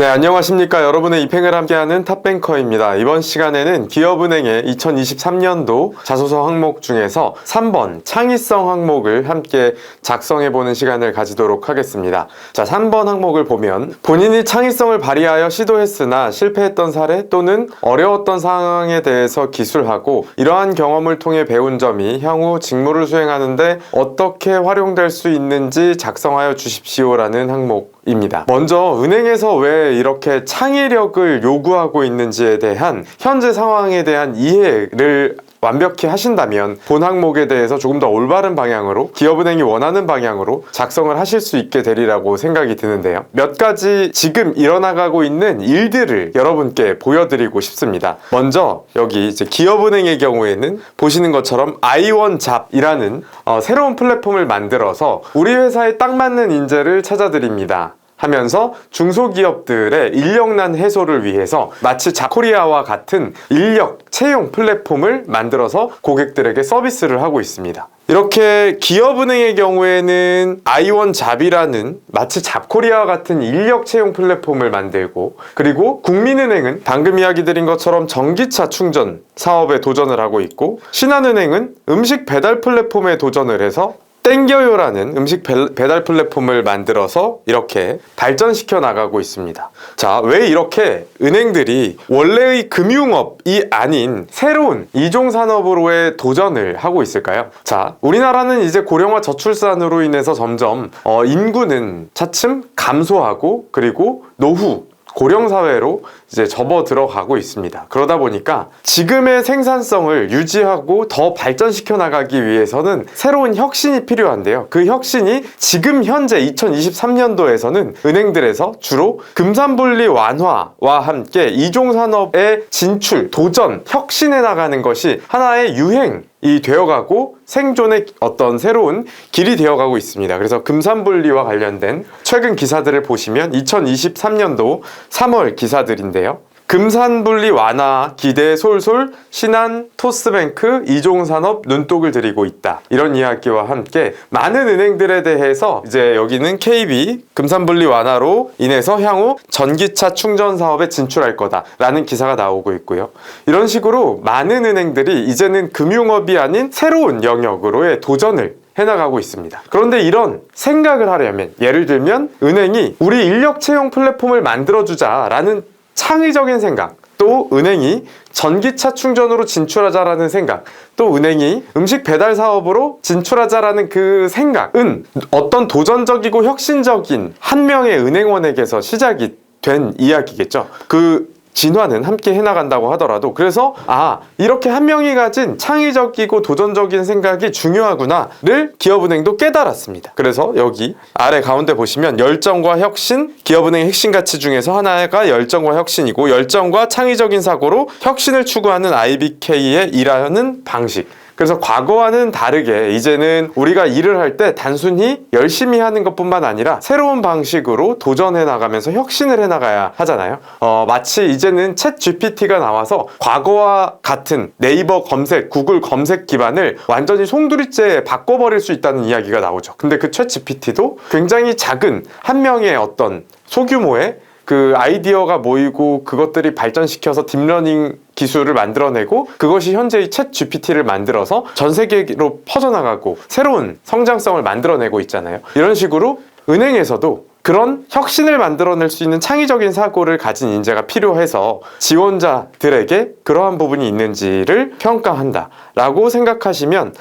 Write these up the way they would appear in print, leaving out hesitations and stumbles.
네, 안녕하십니까. 여러분의 입행을 함께하는 탑뱅커입니다. 이번 시간에는 기업은행의 2023년도 자소서 항목 중에서 3번 창의성 항목을 함께 작성해보는 시간을 가지도록 하겠습니다. 자, 3번 항목을 보면 본인이 창의성을 발휘하여 시도했으나 실패했던 사례 또는 어려웠던 상황에 대해서 기술하고 이러한 경험을 통해 배운 점이 향후 직무를 수행하는데 어떻게 활용될 수 있는지 작성하여 주십시오라는 항목입니다. 먼저 은행에서 왜 이렇게 창의력을 요구하고 있는지에 대한 현재 상황에 대한 이해를 완벽히 하신다면 본 항목에 대해서 조금 더 올바른 방향으로 기업은행이 원하는 방향으로 작성을 하실 수 있게 되리라고 생각이 드는데요. 몇 가지 지금 일어나가고 있는 일들을 여러분께 보여드리고 싶습니다. 먼저 여기 이제 기업은행의 경우에는 보시는 것처럼 아이원잡이라는 새로운 플랫폼을 만들어서 우리 회사에 딱 맞는 인재를 찾아드립니다 하면서 중소기업들의 인력난 해소를 위해서 마치 잡코리아와 같은 인력 채용 플랫폼을 만들어서 고객들에게 서비스를 하고 있습니다. 이렇게 기업은행의 경우에는 아이원잡이라는 마치 잡코리아와 같은 인력 채용 플랫폼을 만들고, 그리고 국민은행은 방금 이야기 드린 것처럼 전기차 충전 사업에 도전을 하고 있고, 신한은행은 음식 배달 플랫폼에 도전을 해서 땡겨요라는 음식 배달 플랫폼을 만들어서 이렇게 발전시켜 나가고 있습니다. 자, 왜 이렇게 은행들이 원래의 금융업이 아닌 새로운 이종산업으로의 도전을 하고 있을까요? 자, 우리나라는 이제 고령화 저출산으로 인해서 점점 인구는 차츰 감소하고, 그리고 노후 고령사회로 이제 접어 들어가고 있습니다. 그러다 보니까 지금의 생산성을 유지하고 더 발전시켜 나가기 위해서는 새로운 혁신이 필요한데요. 그 혁신이 지금 현재 2023년도에서는 은행들에서 주로 금산분리 완화와 함께 이종산업의 진출, 도전, 혁신해 나가는 것이 하나의 유행이 되어가고 생존의 어떤 새로운 길이 되어가고 있습니다. 그래서 금산분리와 관련된 최근 기사들을 보시면 2023년도 3월 기사들인데요. 금산분리 완화 기대 솔솔, 신한 토스뱅크 이종산업 눈독을 들이고 있다, 이런 이야기와 함께 많은 은행들에 대해서 이제 여기는 KB 금산분리 완화로 인해서 향후 전기차 충전 사업에 진출할 거다 라는 기사가 나오고 있고요. 이런 식으로 많은 은행들이 이제는 금융업이 아닌 새로운 영역으로의 도전을 해나가고 있습니다. 그런데 이런 생각을 하려면, 예를 들면 은행이 우리 인력 채용 플랫폼을 만들어주자 라는 창의적인 생각, 또 은행이 전기차 충전으로 진출하자라는 생각, 또 은행이 음식 배달 사업으로 진출하자라는 그 생각은 어떤 도전적이고 혁신적인 한 명의 은행원에게서 시작이 된 이야기겠죠. 그 진화는 함께 해나간다고 하더라도, 그래서 이렇게 한 명이 가진 창의적이고 도전적인 생각이 중요하구나를 기업은행도 깨달았습니다. 그래서 여기 아래 가운데 보시면 열정과 혁신, 기업은행의 핵심 가치 중에서 하나가 열정과 혁신이고, 열정과 창의적인 사고로 혁신을 추구하는 IBK의 일하는 방식. 그래서 과거와는 다르게 이제는 우리가 일을 할 때 단순히 열심히 하는 것뿐만 아니라 새로운 방식으로 도전해 나가면서 혁신을 해 나가야 하잖아요. 마치 이제는 챗 GPT가 나와서 과거와 같은 네이버 검색, 구글 검색 기반을 완전히 송두리째 바꿔버릴 수 있다는 이야기가 나오죠. 근데 그 챗 GPT도 굉장히 작은 한 명의 어떤 소규모의 그 아이디어가 모이고 그것들이 발전시켜서 딥러닝 기술을 만들어내고, 그것이 현재의 챗 GPT를 만들어서 전 세계로 퍼져나가고 새로운 성장성을 만들어내고 있잖아요. 이런 식으로 은행에서도 그런 혁신을 만들어낼 수 있는 창의적인 사고를 가진 인재가 필요해서 지원자들에게 그러한 부분이 있는지를 평가한다 라고 생각하시면,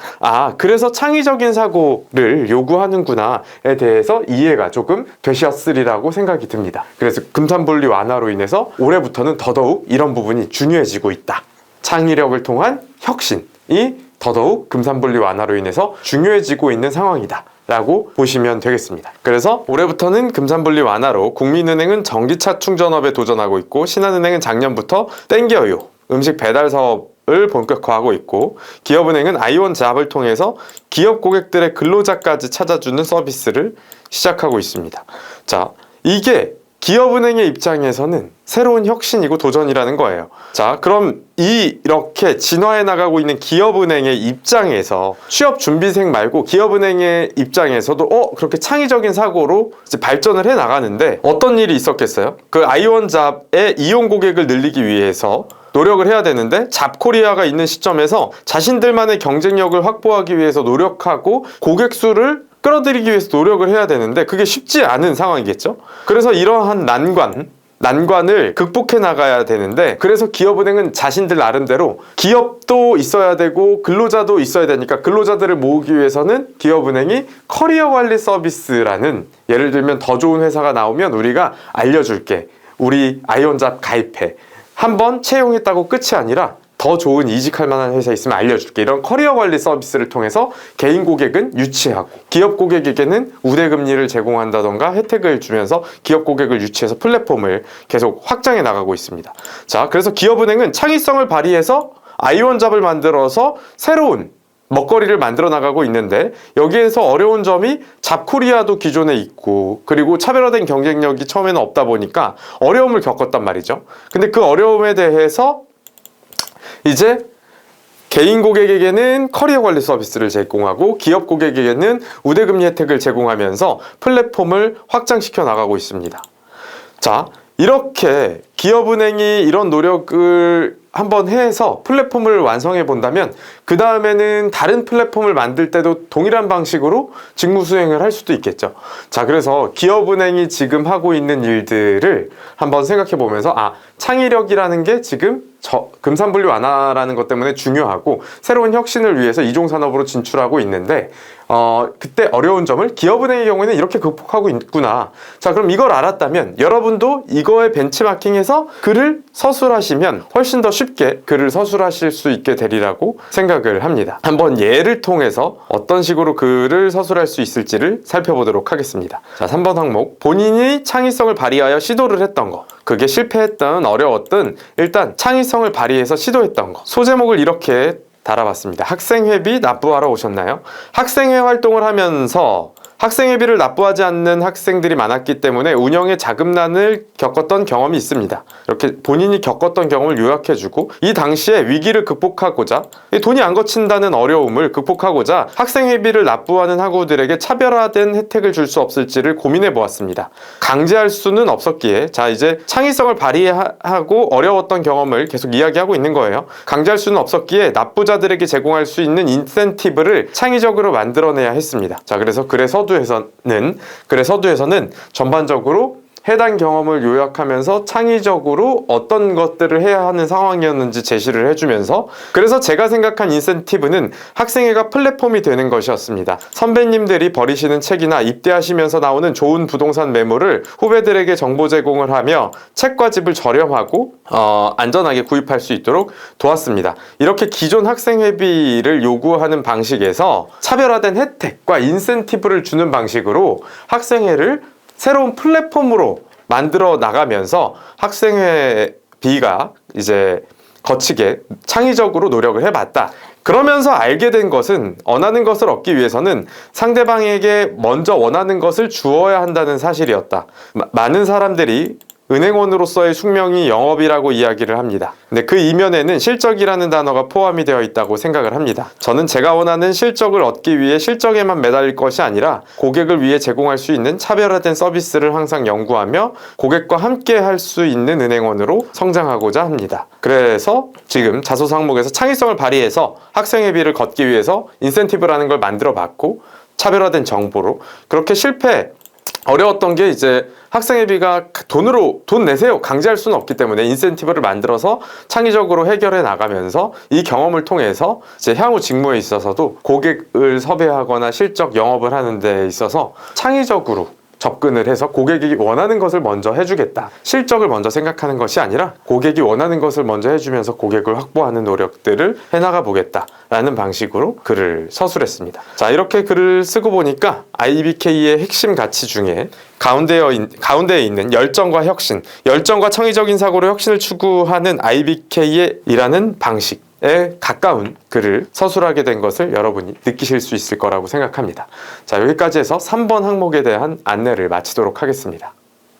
그래서 창의적인 사고를 요구하는구나에 대해서 이해가 조금 되셨으리라고 생각이 듭니다. 그래서 금산분리 완화로 인해서 올해부터는 더더욱 이런 부분이 중요해지고 있다. 창의력을 통한 혁신이 더더욱 금산분리 완화로 인해서 중요해지고 있는 상황이다 라고 보시면 되겠습니다. 그래서 올해부터는 금산분리 완화로 국민은행은 전기차 충전업에 도전하고 있고, 신한은행은 작년부터 땡겨요 음식 배달 사업을 본격화하고 있고, 기업은행은 아이원잡을 통해서 기업 고객들의 근로자까지 찾아주는 서비스를 시작하고 있습니다. 자, 이게 기업은행의 입장에서는 새로운 혁신이고 도전이라는 거예요. 자, 그럼 이렇게 진화해 나가고 있는 기업은행의 입장에서 취업 준비생 말고 기업은행의 입장에서도 그렇게 창의적인 사고로 이제 발전을 해 나가는데 어떤 일이 있었겠어요? 그 아이원잡의 이용 고객을 늘리기 위해서 노력을 해야 되는데 잡코리아가 있는 시점에서 자신들만의 경쟁력을 확보하기 위해서 노력하고 고객 수를 끌어들이기 위해서 노력을 해야 되는데 그게 쉽지 않은 상황이겠죠. 그래서 이러한 난관을 극복해 나가야 되는데, 그래서 기업은행은 자신들 나름대로 기업도 있어야 되고 근로자도 있어야 되니까 근로자들을 모으기 위해서는 기업은행이 커리어 관리 서비스라는, 예를 들면 더 좋은 회사가 나오면 우리가 알려줄게, 우리 아이원잡 가입해, 한번 채용했다고 끝이 아니라 더 좋은 이직할 만한 회사 있으면 알려줄게, 이런 커리어 관리 서비스를 통해서 개인 고객은 유치하고 기업 고객에게는 우대금리를 제공한다던가 혜택을 주면서 기업 고객을 유치해서 플랫폼을 계속 확장해 나가고 있습니다. 자, 그래서 기업은행은 창의성을 발휘해서 아이원잡을 만들어서 새로운 먹거리를 만들어 나가고 있는데, 여기에서 어려운 점이 잡코리아도 기존에 있고 그리고 차별화된 경쟁력이 처음에는 없다 보니까 어려움을 겪었단 말이죠. 근데 그 어려움에 대해서 이제 개인 고객에게는 커리어 관리 서비스를 제공하고 기업 고객에게는 우대금리 혜택을 제공하면서 플랫폼을 확장시켜 나가고 있습니다. 자, 이렇게 기업은행이 이런 노력을 한번 해서 플랫폼을 완성해 본다면 그 다음에는 다른 플랫폼을 만들 때도 동일한 방식으로 직무 수행을 할 수도 있겠죠. 자, 그래서 기업은행이 지금 하고 있는 일들을 한번 생각해 보면서 창의력이라는 게 지금 금산분리 완화라는 것 때문에 중요하고 새로운 혁신을 위해서 이종산업으로 진출하고 있는데 그때 어려운 점을 기업은행의 경우에는 이렇게 극복하고 있구나. 자, 그럼 이걸 알았다면 여러분도 이거에 벤치마킹해서 글을 서술하시면 훨씬 더 쉽게 글을 서술하실 수 있게 되리라고 생각을 합니다. 한번 예를 통해서 어떤 식으로 글을 서술할 수 있을지를 살펴보도록 하겠습니다. 자, 3번 항목, 본인이 창의성을 발휘하여 시도를 했던 거, 그게 실패했던 어려웠던 일단 창의성을 발휘해서 시도했던 거. 소제목을 이렇게 달아봤습니다. 학생회비 납부하러 오셨나요? 학생회 활동을 하면서 학생회비를 납부하지 않는 학생들이 많았기 때문에 운영에 자금난을 겪었던 경험이 있습니다. 이렇게 본인이 겪었던 경험을 요약해주고, 이 당시에 위기를 극복하고자, 돈이 안 거친다는 어려움을 극복하고자 학생회비를 납부하는 학우들에게 차별화된 혜택을 줄 수 없을지를 고민해 보았습니다. 강제할 수는 없었기에, 자, 이제 창의성을 발휘하고 어려웠던 경험을 계속 이야기하고 있는 거예요. 강제할 수는 없었기에 납부자들에게 제공할 수 있는 인센티브를 창의적으로 만들어내야 했습니다. 자, 그래서 글의 서두에서는 전반적으로 해당 경험을 요약하면서 창의적으로 어떤 것들을 해야 하는 상황이었는지 제시를 해주면서, 그래서 제가 생각한 인센티브는 학생회가 플랫폼이 되는 것이었습니다. 선배님들이 버리시는 책이나 입대하시면서 나오는 좋은 부동산 매물을 후배들에게 정보 제공을 하며 책과 집을 저렴하고 안전하게 구입할 수 있도록 도왔습니다. 이렇게 기존 학생회비를 요구하는 방식에서 차별화된 혜택과 인센티브를 주는 방식으로 학생회를 새로운 플랫폼으로 만들어 나가면서 학생회비가 이제 거치게 창의적으로 노력을 해봤다. 그러면서 알게 된 것은, 원하는 것을 얻기 위해서는 상대방에게 먼저 원하는 것을 주어야 한다는 사실이었다. 많은 사람들이 은행원으로서의 숙명이 영업이라고 이야기를 합니다. 근데 그 이면에는 실적이라는 단어가 포함이 되어 있다고 생각을 합니다. 저는 제가 원하는 실적을 얻기 위해 실적에만 매달릴 것이 아니라 고객을 위해 제공할 수 있는 차별화된 서비스를 항상 연구하며 고객과 함께 할 수 있는 은행원으로 성장하고자 합니다. 그래서 지금 자소서 항목에서 창의성을 발휘해서 학생회비를 걷기 위해서 인센티브라는 걸 만들어 봤고, 차별화된 정보로 그렇게 어려웠던 게 이제 학생회비가 돈 내세요, 강제할 수는 없기 때문에 인센티브를 만들어서 창의적으로 해결해 나가면서 이 경험을 통해서 이제 향후 직무에 있어서도 고객을 섭외하거나 실적 영업을 하는 데 있어서 창의적으로 접근을 해서 고객이 원하는 것을 먼저 해주겠다, 실적을 먼저 생각하는 것이 아니라 고객이 원하는 것을 먼저 해주면서 고객을 확보하는 노력들을 해나가 보겠다라는 방식으로 글을 서술했습니다. 자, 이렇게 글을 쓰고 보니까 IBK의 핵심 가치 중에 가운데에 있는 열정과 혁신, 열정과 창의적인 사고로 혁신을 추구하는 IBK의 일하는 방식에 가까운 글을 서술하게 된 것을 여러분이 느끼실 수 있을 거라고 생각합니다. 자, 여기까지 해서 3번 항목에 대한 안내를 마치도록 하겠습니다.